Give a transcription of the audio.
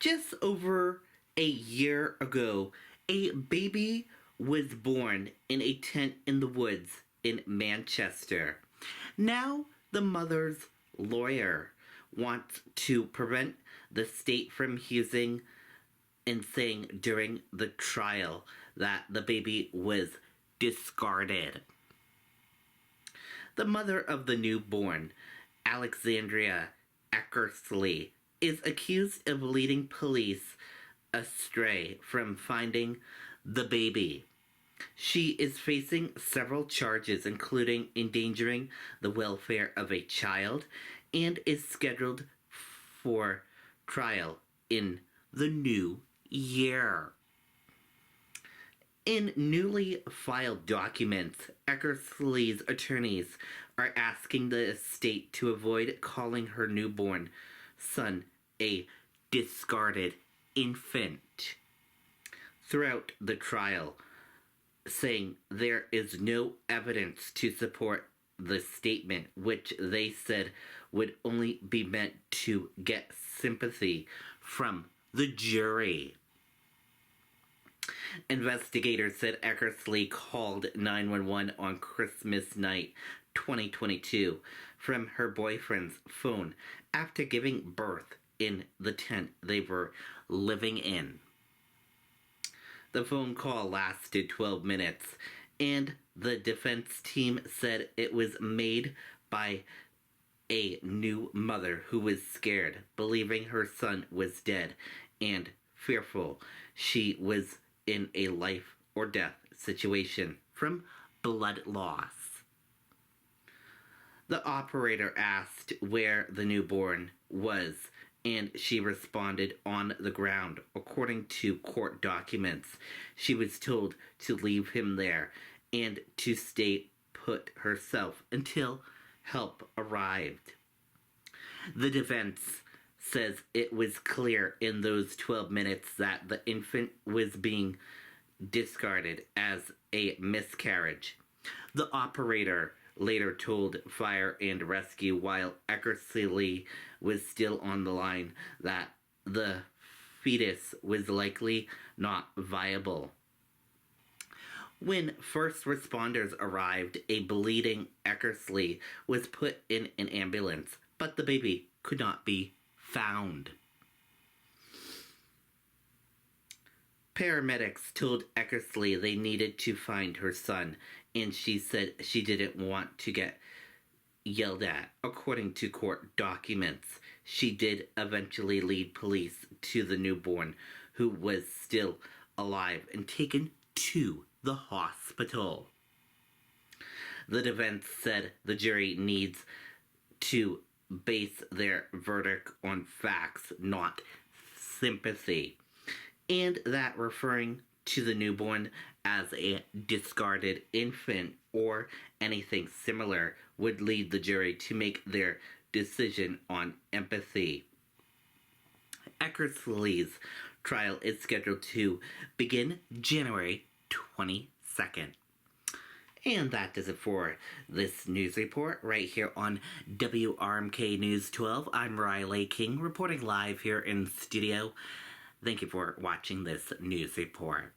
Just over a year ago, a baby was born in a tent in the woods in Manchester. Now, the mother's lawyer wants to prevent the state from using and saying during the trial that the baby was discarded. The mother of the newborn, Alexandria Eckersley, is accused of leading police astray from finding the baby. She is facing several charges, including endangering the welfare of a child, and is scheduled for trial in the new year. In newly filed documents, Eckersley's attorneys are asking the estate to avoid calling her newborn son a discarded infant throughout the trial, saying there is no evidence to support the statement, which they said would only be meant to get sympathy from the jury. Investigators said Eckersley called 911 on Christmas night 2022 from her boyfriend's phone after giving birth in the tent they were living in. The phone call lasted 12 minutes, and the defense team said it was made by a new mother who was scared, believing her son was dead, and fearful she was in a life or death situation from blood loss. The operator asked where the newborn was, and she responded on the ground. According to court documents, she was told to leave him there and to stay put herself until help arrived. The defense says it was clear in those 12 minutes that the infant was being discarded as a miscarriage. The operator later told Fire and Rescue while Eckersley was still on the line that the fetus was likely not viable. When first responders arrived, a bleeding Eckersley was put in an ambulance, but the baby could not be found. Paramedics told Eckersley they needed to find her son, and she said she didn't want to get yelled at. According to court documents, she did eventually lead police to the newborn, who was still alive, and taken to the hospital. The defense said the jury needs to base their verdict on facts, not sympathy, and that referring to the newborn as a discarded infant or anything similar would lead the jury to make their decision on empathy. Eckersley's trial is scheduled to begin January 22nd. And that does it for this news report right here on WRMK News 12. I'm Riley King reporting live here in studio. Thank you for watching this news report.